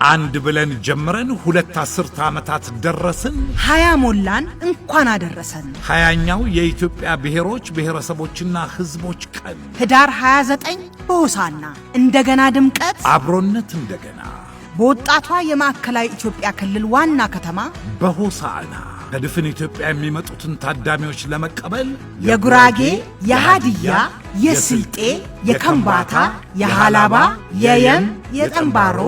አንድ ብለን ጀምረን 2 አስርተ ዓመታት ደረስን። 20 ሞላን እንኳን አደረሰን። 20ኛው የኢትዮጵያ ብሔሮች ብሔረሰቦችና ሕዝቦች ቀን ህዳር 29 በሆሳዕና እንደገና ድምቀት አብሮነት እንደገና በወጣቷ የማዕከላዊ ኢትዮጵያ ክልል ዋና ከተማ በሆሳዕና ከድፍን ኢትዮጵያ የሚመጡትን ታዳሚዎች ለመቀበል የጉራጌ፣ የሃዲያ፣ የስልጤ፣ የከምባታ፣ የሃላባ፣ የየም፣ የጠምባሮ፣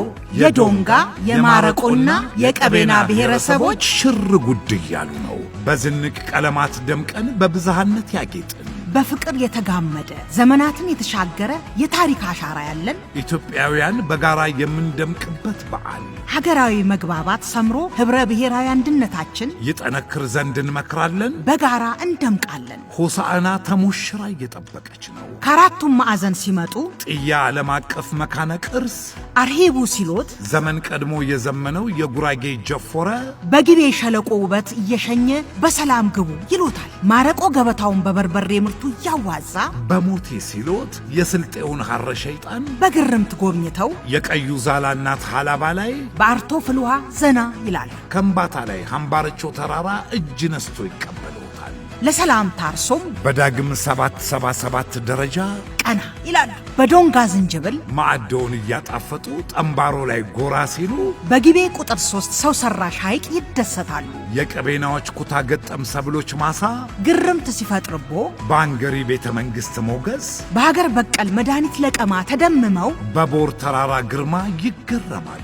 የዶንጋ፣ የማረቆና የቀቤና ብሔረሰቦች ሽር ጉድ እያሉ ነው። በዝንቅ ቀለማት ደምቀን በብዝሃነት ያጌጥን በፍቅር የተጋመደ ዘመናትን የተሻገረ የታሪክ አሻራ ያለን ኢትዮጵያውያን በጋራ የምንደምቅበት በዓል ሀገራዊ መግባባት ሰምሮ ህብረ ብሔራዊ አንድነታችን ይጠነክር ዘንድ እንመክራለን። በጋራ እንደምቃለን። ሆሳዕና ተሞሽራ እየጠበቀች ነው። ከአራቱም ማዕዘን ሲመጡ ጥያ ዓለም አቀፍ መካነ ቅርስ አርሂቡ ሲሎት ዘመን ቀድሞ የዘመነው የጉራጌ ጀፎረ በጊቤ ሸለቆ ውበት እየሸኘ በሰላም ግቡ ይሎታል። ማረቆ ገበታውን በበርበሬ ምርቱ ያዋዛ በሞቴ ሲሎት የስልጤውን ሐረ ሸይጣን በግርምት ጎብኝተው የቀዩ ዛላናት ሃላባ ላይ በአርቶ ፍልውሃ ዘና ይላል። ከምባታ ላይ ሃምባርቾ ተራራ እጅ ነስቶ ይቀበሉታል። ለሰላም ታርሶም በዳግም 777 ደረጃ ቀና ይላል። በዶንጋ ዝንጅብል ማዕደውን እያጣፈጡ ጠምባሮ ላይ ጎራ ሲሉ በጊቤ ቁጥር 3 ሰው ሰራሽ ሐይቅ ይደሰታሉ። የቀቤናዎች ኩታ ገጠም ሰብሎች ማሳ ግርምት ሲፈጥርቦ በአንገሪ ቤተ መንግሥት ሞገስ በሀገር በቀል መድኃኒት ለቀማ ተደምመው በቦር ተራራ ግርማ ይገረማሉ።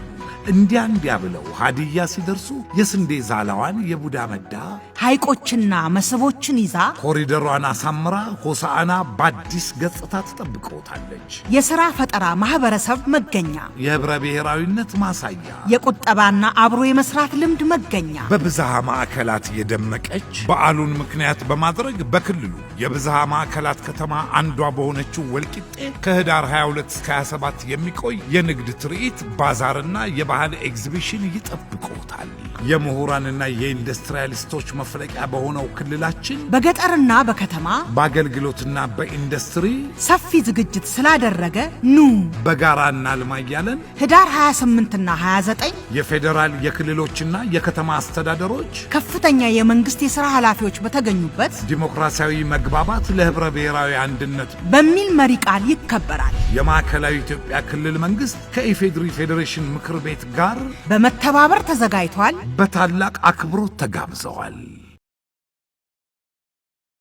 እንዲያ ብለው ሃዲያ ሲደርሱ የስንዴ ዛላዋን የቡዳ መዳ ሐይቆችና መስቦችን ይዛ ኮሪደሯን አሳምራ ሆሳዕና በአዲስ ገጽታ ትጠብቀውታለች። የሥራ ፈጠራ ማኅበረሰብ መገኛ፣ የህብረ ብሔራዊነት ማሳያ፣ የቁጠባና አብሮ የመሥራት ልምድ መገኛ፣ በብዝሃ ማዕከላት የደመቀች በዓሉን ምክንያት በማድረግ በክልሉ የብዝሃ ማዕከላት ከተማ አንዷ በሆነችው ወልቂጤ ከህዳር 22 እስከ 27 የሚቆይ የንግድ ትርኢት ባዛርና የባህል ኤግዚቢሽን ይጠብቀውታል። የምሁራንና የኢንዱስትሪያሊስቶች መፍለቂያ በሆነው ክልላችን በገጠርና በከተማ በአገልግሎትና በኢንዱስትሪ ሰፊ ዝግጅት ስላደረገ ኑ በጋራ እናልማ እያለን ህዳር 28ና 29 የፌዴራል የክልሎችና የከተማ አስተዳደሮች ከፍተኛ የመንግስት የሥራ ኃላፊዎች በተገኙበት ዲሞክራሲያዊ መግባባት ለህብረ ብሔራዊ አንድነት በሚል መሪ ቃል ይከበራል። የማዕከላዊ ኢትዮጵያ ክልል መንግስት ከኢፌድሪ ፌዴሬሽን ምክር ቤት ጋር በመተባበር ተዘጋጅቷል። በታላቅ አክብሮት ተጋብዘዋል።